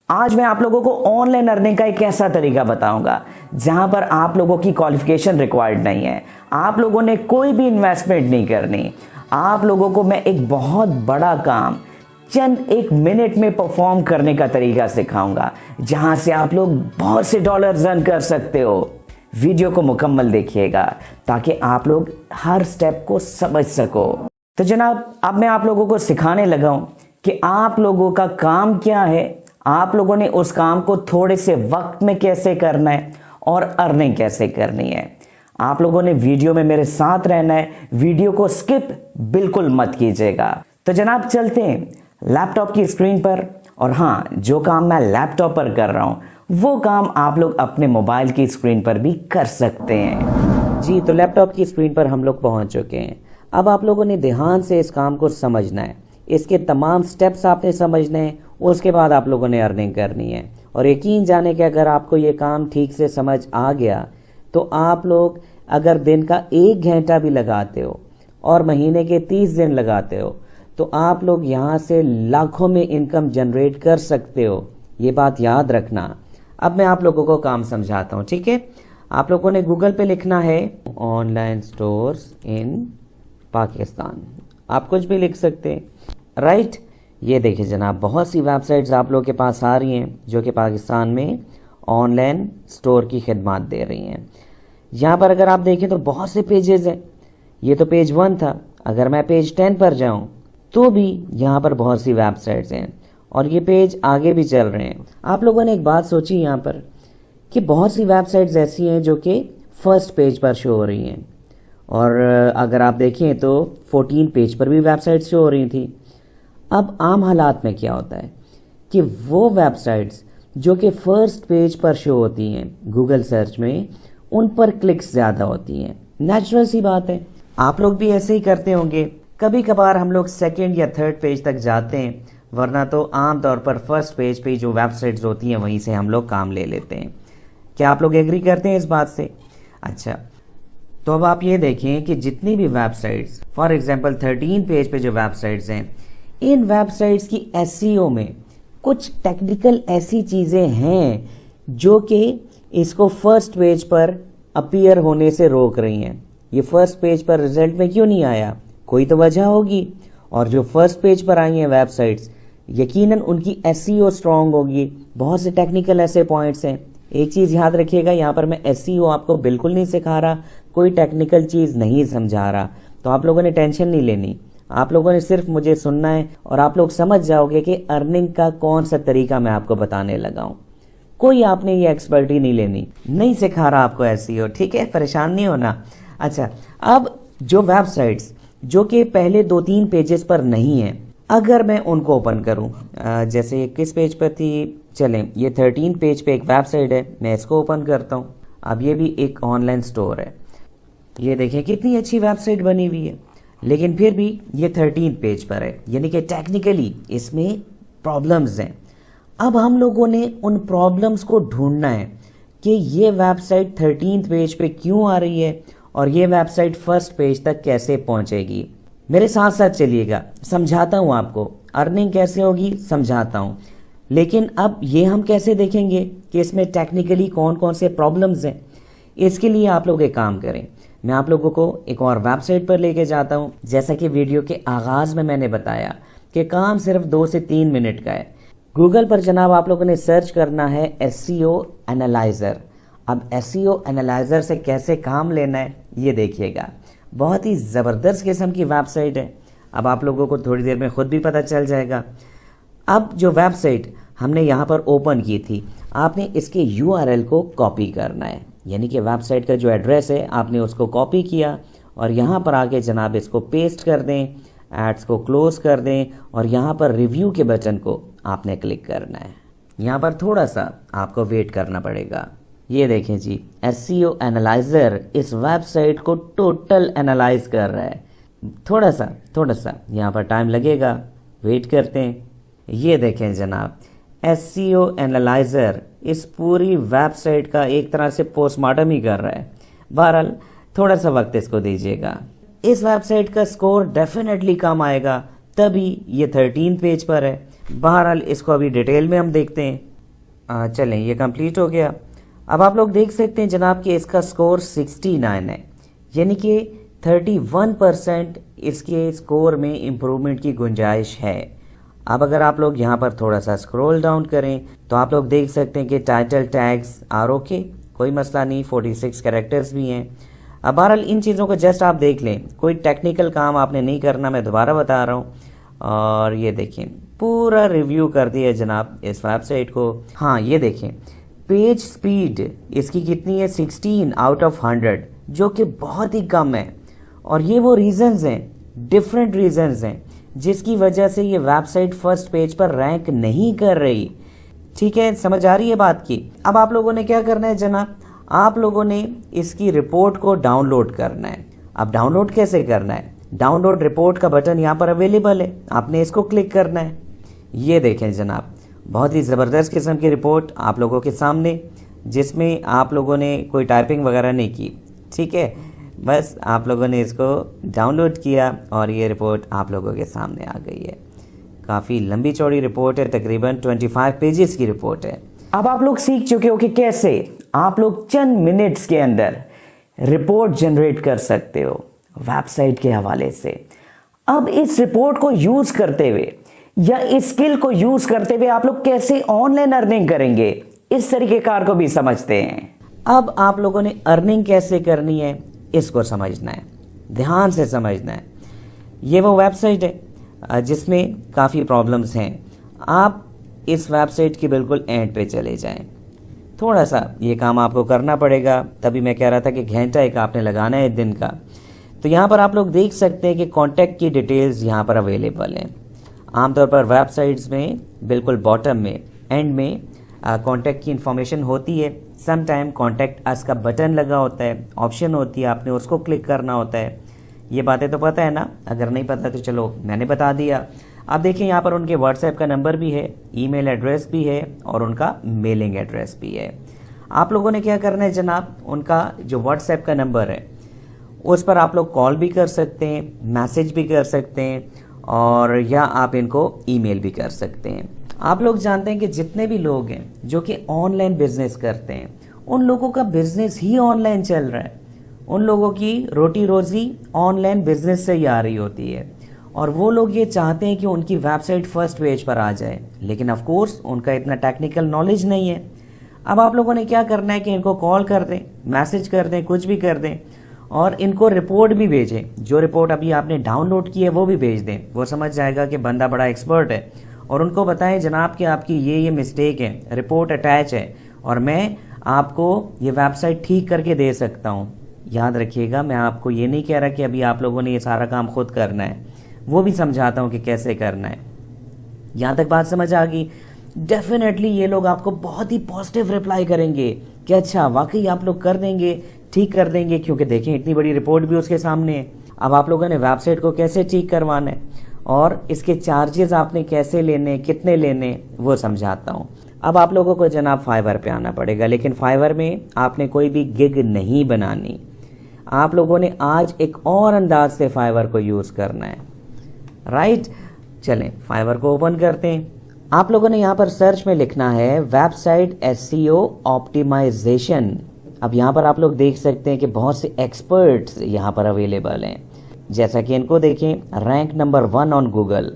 آج میں آپ لوگوں کو آن لائن ارننگ کا ایک ایسا طریقہ بتاؤں گا جہاں پر آپ لوگوں کی کوالیفیکیشن ریکوائرڈ نہیں ہے، آپ لوگوں نے کوئی بھی انویسٹمنٹ نہیں کرنی، آپ لوگوں کو میں ایک بہت بڑا کام چند ایک منٹ میں پرفارم کرنے کا طریقہ سکھاؤں گا جہاں سے آپ لوگ بہت سے ڈالرز ارن کر سکتے ہو۔ ویڈیو کو مکمل دیکھیے گا تاکہ آپ لوگ ہر سٹیپ کو سمجھ سکو۔ تو جناب اب میں آپ لوگوں کو سکھانے لگا ہوں کہ آپ لوگوں کا کام کیا ہے، آپ لوگوں نے اس کام کو تھوڑے سے وقت میں کیسے کرنا ہے اور ارننگ کیسے کرنی ہے۔ آپ لوگوں نے ویڈیو میں میرے ساتھ رہنا ہے، ویڈیو کو سکپ بالکل مت کیجیے گا۔ تو جناب چلتے ہیں لیپ ٹاپ کی اسکرین پر، اور ہاں جو کام میں لیپ ٹاپ پر کر رہا ہوں وہ کام آپ لوگ اپنے موبائل کی اسکرین پر بھی کر سکتے ہیں۔ جی تو لیپ ٹاپ کی اسکرین پر ہم لوگ پہنچ چکے ہیں۔ اب آپ لوگوں نے دھیان سے اس کام کو سمجھنا ہے، اس کے تمام سٹیپس آپ نے سمجھنے ہیں، اس کے بعد آپ لوگوں نے ارننگ کرنی ہے۔ اور یقین جانے کہ اگر آپ کو یہ کام ٹھیک سے سمجھ آ گیا تو آپ لوگ اگر دن کا 1 گھنٹہ بھی لگاتے ہو اور مہینے کے 30 دن لگاتے ہو تو آپ لوگ یہاں سے لاکھوں میں انکم جنریٹ کر سکتے ہو، یہ بات یاد رکھنا۔ اب میں آپ لوگوں کو کام سمجھاتا ہوں، ٹھیک ہے؟ آپ لوگوں نے گوگل پہ لکھنا ہے آن لائن سٹورز ان پاکستان، آپ کچھ بھی لکھ سکتے ہیں، رائٹ؟ یہ دیکھیں جناب بہت سی ویب سائٹس آپ لوگ کے پاس آ رہی ہیں جو کہ پاکستان میں آن لائن سٹور کی خدمات دے رہی ہیں۔ یہاں پر اگر آپ دیکھیں تو بہت سے پیجز ہیں، یہ تو پیج 1 تھا، اگر میں پیج 10 پر جاؤں تو بھی یہاں پر بہت سی ویب سائٹس ہیں اور یہ پیج آگے بھی چل رہے ہیں۔ آپ لوگوں نے ایک بات سوچی یہاں پر کہ بہت سی ویب سائٹس ایسی ہیں جو کہ فرسٹ پیج پر شو ہو رہی ہیں، اور اگر آپ دیکھیں تو 14 پیج پر بھی ویب سائٹس شو ہو رہی تھی۔ اب عام حالات میں کیا ہوتا ہے کہ وہ ویب سائٹس جو کہ فرسٹ پیج پر شو ہوتی ہیں گوگل سرچ میں، ان پر کلکس زیادہ ہوتی ہیں، نیچرل سی بات ہے۔ آپ لوگ بھی ایسے ہی کرتے ہوں گے، کبھی کبھار ہم لوگ 2nd یا 3rd پیج تک جاتے ہیں، ورنہ تو عام طور پر فرسٹ پیج پہ جو ویب سائٹس ہوتی ہیں وہیں سے ہم لوگ کام لے لیتے ہیں۔ کیا آپ لوگ ایگری کرتے ہیں اس بات سے؟ اچھا تو اب آپ یہ دیکھیں کہ جتنی بھی web sites, for example 13 page پہ جو ویب سائٹس ہیں، ان ویب سائٹس کی SEO میں کچھ ٹیکنیکل ایسی چیزیں ہیں جو کہ اس کو فرسٹ پیج پر اپیئر ہونے سے روک رہی ہیں۔ یہ فرسٹ پیج پر رزلٹ میں کیوں نہیں آیا؟ کوئی تو وجہ ہوگی، اور جو فرسٹ پیج پر آئی ہیں ویب سائٹس یقیناً ان کی SEO سٹرونگ ہوگی۔ بہت سے ٹیکنیکل ایسے پوائنٹس ہیں، ایک چیز یاد رکھیے گا، یہاں پر میں SEO آپ کو بالکل نہیں سکھا رہا، کوئی ٹیکنیکل چیز نہیں سمجھا رہا، تو آپ لوگوں نے ٹینشن نہیں لینی، آپ لوگوں نے صرف مجھے سننا ہے اور آپ لوگ سمجھ جاؤ گے کہ ارننگ کا کون سا طریقہ میں آپ کو بتانے لگا ہوں۔ کوئی آپ نے یہ ایکسپرٹی نہیں لینی، نہیں سکھا رہا آپ کو SEO، ٹھیک ہے؟ پریشان نہیں ہونا۔ اچھا اب جو ویب سائٹس جو کہ پہلے 2-3 پیجز پر نہیں ہیں، اگر میں ان کو اوپن کروں، جیسے یہ کس پیج پر تھی، چلیں یہ 13 پیج پہ ایک ویب سائٹ ہے، میں اس کو اوپن کرتا ہوں۔ اب یہ بھی ایک آن لائن سٹور ہے، یہ دیکھیں کتنی اچھی ویب سائٹ بنی ہوئی ہے، لیکن پھر بھی یہ 13 پیج پر ہے، یعنی کہ ٹیکنیکلی اس میں پرابلمز ہیں۔ اب ہم لوگوں نے ان پرابلمز کو ڈھونڈنا ہے کہ یہ ویب سائٹ 13 پیج پہ کیوں آ رہی ہے اور یہ ویب سائٹ فرسٹ پیج تک کیسے پہنچے گی۔ میرے ساتھ ساتھ چلیے گا، سمجھاتا ہوں آپ کو ارننگ کیسے ہوگی، سمجھاتا ہوں۔ لیکن اب یہ ہم کیسے دیکھیں گے کہ اس میں ٹیکنیکلی کون کون سے پرابلمز ہیں؟ اس کے لیے آپ لوگ ایک کام کریں، میں آپ لوگوں کو ایک اور ویب سائٹ پر لے کے جاتا ہوں۔ جیسا کہ ویڈیو کے آغاز میں نے بتایا کہ کام صرف 2 سے 3 منٹ کا ہے۔ گوگل پر جناب آپ لوگوں نے سرچ کرنا ہے SEO انالائزر۔ اب SEO انالائزر سے کیسے کام لینا ہے یہ دیکھیے گا، بہت ہی زبردست قسم کی ویب سائٹ ہے، اب آپ لوگوں کو تھوڑی دیر میں خود بھی پتہ چل جائے گا۔ اب جو ویب سائٹ ہم نے یہاں پر اوپن کی تھی، آپ نے اس کے URL کو کاپی کرنا ہے، یعنی کہ ویب سائٹ کا جو ایڈریس ہے آپ نے اس کو کاپی کیا اور یہاں پر آگے جناب اس کو پیسٹ کر دیں، ایڈز کو کلوز کر دیں اور یہاں پر ریویو کے بٹن کو آپ نے کلک کرنا ہے۔ یہاں پر تھوڑا سا آپ کو ویٹ کرنا پڑے گا۔ یہ دیکھیں جی SEO انالائزر اس ویب سائٹ کو ٹوٹل انالائز کر رہا ہے، تھوڑا سا یہاں پر ٹائم لگے گا، ویٹ کرتے ہیں۔ یہ دیکھیں جناب SEO انالائزر اس پوری ویب سائٹ کا ایک طرح سے پوسٹ مارٹم ہی کر رہا ہے۔ بہرحال تھوڑا سا وقت اس کو دیجیے گا، اس ویب سائٹ کا سکور ڈیفینیٹلی کم آئے گا، تبھی یہ 13 پیج پر ہے۔ بہرحال اس کو ابھی ڈیٹیل میں ہم دیکھتے ہیں۔ چلیں یہ کمپلیٹ ہو گیا. اب آپ لوگ دیکھ سکتے ہیں جناب کہ اس کا سکور 69 ہے, یعنی کہ 31% اس کے سکور میں امپرومنٹ کی گنجائش ہے. اب اگر آپ لوگ یہاں پر تھوڑا سا سکرول ڈاؤن کریں تو آپ لوگ دیکھ سکتے ہیں کہ ٹائٹل ٹیگز آر اوکے, کوئی مسئلہ نہیں, 46 کریکٹرز بھی ہیں. اب بہرحال ان چیزوں کو جسٹ آپ دیکھ لیں, کوئی ٹیکنیکل کام آپ نے نہیں کرنا, میں دوبارہ بتا رہا ہوں. اور یہ دیکھیں پورا ریویو کر دیا جناب اس ویب سائٹ کو. ہاں یہ دیکھیں پیج سپیڈ اس کی کتنی ہے, 16 آؤٹ آف 100, جو کہ بہت ہی کم ہے. اور یہ وہ ریزنز ہیں, ڈیفرنٹ ریزنز ہیں جس کی وجہ سے یہ ویب سائٹ فرسٹ پیج پر رینک نہیں کر رہی. ٹھیک ہے, سمجھ آ رہی ہے بات کی. اب آپ لوگوں نے کیا کرنا ہے جناب, آپ لوگوں نے اس کی رپورٹ کو ڈاؤن لوڈ کرنا ہے. اب ڈاؤن لوڈ کیسے کرنا ہے, ڈاؤن لوڈ رپورٹ کا بٹن یہاں پر اویلیبل ہے, آپ نے اس کو کلک کرنا ہے. یہ دیکھیں جناب بہت ہی زبردست قسم کی رپورٹ آپ لوگوں کے سامنے, جس میں آپ لوگوں نے کوئی ٹائپنگ وغیرہ نہیں کی. ٹھیک ہے, بس آپ لوگوں نے اس کو ڈاؤن لوڈ کیا اور یہ رپورٹ آپ لوگوں کے سامنے آ گئی ہے. کافی لمبی چوڑی رپورٹ ہے, تقریباً 25 پیجز کی رپورٹ ہے. اب آپ لوگ سیکھ چکے ہو کہ کیسے آپ لوگ چند منٹس کے اندر رپورٹ جنریٹ کر سکتے ہو ویب سائٹ کے حوالے سے. اب اس رپورٹ کو یوز کرتے ہوئے یا اس اسکل کو یوز کرتے ہوئے آپ لوگ کیسے آن لائن ارننگ کریں گے, اس طریقے کار کو بھی سمجھتے ہیں. اب آپ لوگوں نے ارننگ کیسے کرنی ہے اس کو سمجھنا ہے, دھیان سے سمجھنا ہے. یہ وہ ویب سائٹ ہے جس میں کافی پرابلمز ہیں. آپ اس ویب سائٹ کی بالکل اینڈ پہ چلے جائیں, تھوڑا سا یہ کام آپ کو کرنا پڑے گا. تبھی میں کہہ رہا تھا کہ گھنٹہ ایک آپ نے لگانا ہے دن کا. تو یہاں پر آپ لوگ دیکھ سکتے ہیں کہ کانٹیکٹ کی ڈیٹیلز یہاں پر اویلیبل ہیں. عام طور پر ویب سائٹس میں بالکل باٹم میں اینڈ میں کانٹیکٹ کی انفارمیشن ہوتی ہے. سم ٹائم کانٹیکٹ اس کا بٹن لگا ہوتا ہے, آپشن ہوتی ہے, آپ نے اس کو کلک کرنا ہوتا ہے. یہ باتیں تو پتہ ہے نا, اگر نہیں پتہ تو چلو میں نے بتا دیا. آپ دیکھیں یہاں پر ان کے واٹس ایپ کا نمبر بھی ہے, ای میل ایڈریس بھی ہے اور ان کا میلنگ ایڈریس بھی ہے. آپ لوگوں نے کیا کرنا ہے جناب, ان کا جو واٹس ایپ کا نمبر ہے اس پر آپ لوگ کال بھی کر سکتے ہیں, میسج بھی کر سکتے ہیں, اور یا آپ ان کو ای میل بھی کر سکتے ہیں. آپ لوگ جانتے ہیں کہ جتنے بھی لوگ ہیں جو کہ آن لائن بزنس کرتے ہیں, ان لوگوں کا بزنس ہی آن لائن چل رہا ہے. ان لوگوں کی روٹی روزی آن لائن بزنس سے ہی آ رہی ہوتی ہے, اور وہ لوگ یہ چاہتے ہیں کہ ان کی ویب سائٹ فرسٹ پیج پر آ جائے, لیکن آف کورس ان کا اتنا ٹیکنیکل نالج نہیں ہے. اب آپ لوگوں نے کیا کرنا ہے کہ ان کو کال کر دیں, میسج کر دیں, کچھ بھی کر دیں, اور ان کو رپورٹ بھی بھیجیں. جو رپورٹ ابھی آپ نے ڈاؤن لوڈ کی ہے وہ بھی بھیج دیں. وہ سمجھ جائے گا کہ بندہ بڑا ایکسپرٹ ہے, اور ان کو بتائیں جناب کہ آپ کی یہ مسٹیک ہے, رپورٹ اٹیچ ہے, اور میں آپ کو یہ ویب سائٹ ٹھیک کر کے دے سکتا ہوں. یاد رکھیے گا, میں آپ کو یہ نہیں کہہ رہا کہ ابھی آپ لوگوں نے یہ سارا کام خود کرنا ہے, وہ بھی سمجھاتا ہوں کہ کیسے کرنا ہے. یہاں تک بات سمجھ آ گئی. ڈیفینیٹلی یہ لوگ آپ کو بہت ہی پازیٹیو رپلائی کریں گے کہ اچھا واقعی آپ لوگ کر دیں گے, ٹھیک کر دیں گے, کیونکہ دیکھیں اتنی بڑی رپورٹ بھی اس کے سامنے ہے. اب آپ لوگوں نے ویب سائٹ کو کیسے ٹھیک کروانا ہے اور اس کے چارجز آپ نے کیسے لینے, کتنے لینے, وہ سمجھاتا ہوں. اب آپ لوگوں کو جناب فائیور پہ آنا پڑے گا, لیکن فائیور میں آپ نے کوئی بھی گگ نہیں بنانی. آپ لوگوں نے آج ایک اور انداز سے فائیور کو یوز کرنا ہے, رائٹ. چلیں فائیور کو اوپن کرتے ہیں. آپ لوگوں نے یہاں پر سرچ میں لکھنا ہے ویب سائٹ SEO آپٹیمائزیشن. اب یہاں پر آپ لوگ دیکھ سکتے ہیں کہ بہت سے ایکسپرٹس یہاں پر اویلیبل ہیں, جیسا کہ ان کو دیکھیں rank number 1 on Google,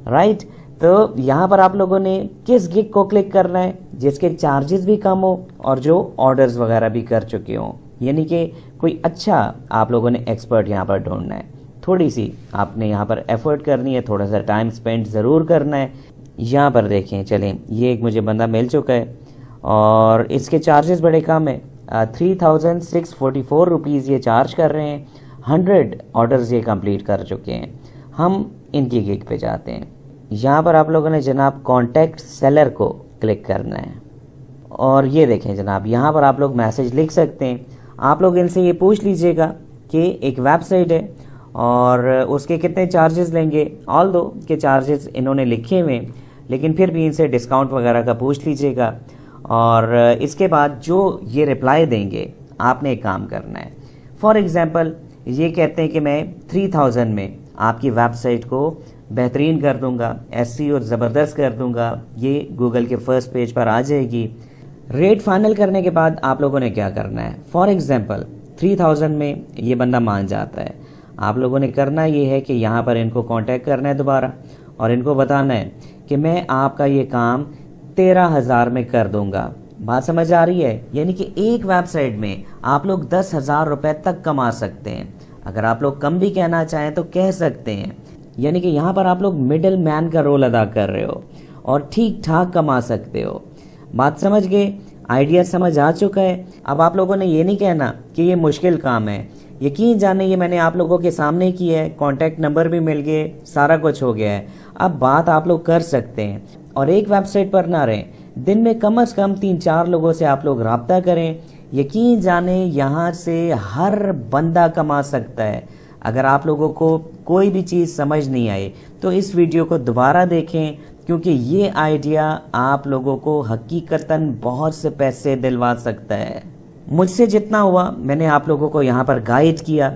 right. تو یہاں پر آپ لوگوں نے کس گگ کو کلک کرنا ہے جس کے چارجز بھی کم ہو اور جو آرڈرز وغیرہ بھی کر چکے ہوں, یعنی کہ کوئی اچھا آپ لوگوں نے ایکسپرٹ یہاں پر ڈھونڈنا ہے. تھوڑی سی آپ نے یہاں پر ایفرٹ کرنی ہے, تھوڑا سا ٹائم سپینڈ ضرور کرنا ہے. یہاں پر دیکھیں, چلیں یہ ایک مجھے بندہ مل چکا ہے اور اس کے چارجز بڑے کم ہیں, 3644 روپیز یہ چارج کر رہے ہیں. 100 آرڈرز یہ کمپلیٹ کر چکے ہیں. ہم ان کی گگ پہ جاتے ہیں. یہاں پر آپ لوگوں نے جناب کانٹیکٹ سیلر کو کلک کرنا ہے, اور یہ دیکھیں جناب یہاں پر آپ لوگ میسج لکھ سکتے ہیں. آپ لوگ ان سے یہ پوچھ لیجئے گا کہ ایک ویب سائٹ ہے اور اس کے کتنے چارجز لیں گے. آل دو کے چارجز انہوں نے لکھے ہوئے, لیکن پھر بھی ان سے ڈسکاؤنٹ وغیرہ کا پوچھ لیجئے گا, اور اس کے بعد جو یہ رپلائی دیں گے آپ نے ایک کام کرنا ہے. فار ایگزامپل یہ کہتے ہیں کہ میں 3000 میں آپ کی ویب سائٹ کو بہترین کر دوں گا، SEO اور زبردست کر دوں گا، یہ گوگل کے فرسٹ پیج پر آ جائے گی۔ ریٹ فائنل کرنے کے بعد آپ لوگوں نے کیا کرنا ہے؟ فار ایگزامپل 3000 میں یہ بندہ مان جاتا ہے، آپ لوگوں نے کرنا یہ ہے کہ یہاں پر ان کو کانٹیکٹ کرنا ہے دوبارہ اور ان کو بتانا ہے کہ میں آپ کا یہ کام 13,000 میں کر دوں گا۔ بات سمجھ آ رہی ہے؟ یعنی کہ ایک ویب سائٹ میں آپ لوگ 10,000 روپے تک کما سکتے ہیں۔ اگر آپ لوگ کم بھی کہنا چاہیں تو کہہ سکتے ہیں، یعنی کہ یہاں پر آپ لوگ مڈل مین کا رول ادا کر رہے ہو اور ٹھیک ٹھاک کما سکتے ہو۔ بات سمجھ گئے؟ آئیڈیا سمجھ آ چکا ہے؟ اب آپ لوگوں نے یہ نہیں کہنا کہ یہ مشکل کام ہے، یقین جانے یہ میں نے آپ لوگوں کے سامنے کی ہے، کانٹیکٹ نمبر بھی مل گئے، سارا کچھ ہو گیا ہے۔ اب بات آپ لوگ کر سکتے ہیں اور ایک ویب سائٹ پر نہ رہیں، دن میں کم از کم 3-4 لوگوں سے آپ لوگ رابطہ کریں، یقین جانے یہاں سے ہر بندہ کما سکتا ہے۔ اگر آپ لوگوں کو کوئی بھی چیز سمجھ نہیں آئی تو اس ویڈیو کو دوبارہ دیکھیں، کیونکہ یہ آئیڈیا آپ لوگوں کو حقیقتاً بہت سے پیسے دلوا سکتا ہے۔ مجھ سے جتنا ہوا میں نے آپ لوگوں کو یہاں پر گائیڈ کیا،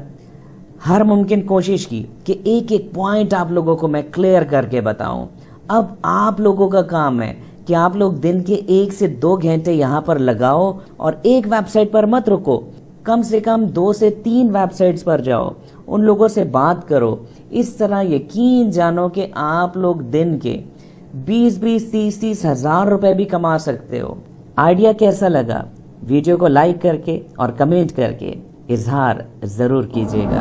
ہر ممکن کوشش کی کہ ایک ایک پوائنٹ آپ لوگوں کو میں کلیئر کر کے بتاؤں۔ اب آپ لوگوں کا کام ہے کہ آپ لوگ دن کے 1 سے 2 گھنٹے یہاں پر لگاؤ اور ایک ویب سائٹ پر مت رکو، کم سے کم 2 سے 3 ویب سائٹس پر جاؤ، ان لوگوں سے بات کرو۔ اس طرح یقین جانو کہ آپ لوگ دن کے 20-30 ہزار روپے بھی کما سکتے ہو۔ آئیڈیا کیسا لگا؟ ویڈیو کو لائک کر کے اور کمنٹ کر کے اظہار ضرور کیجیے گا۔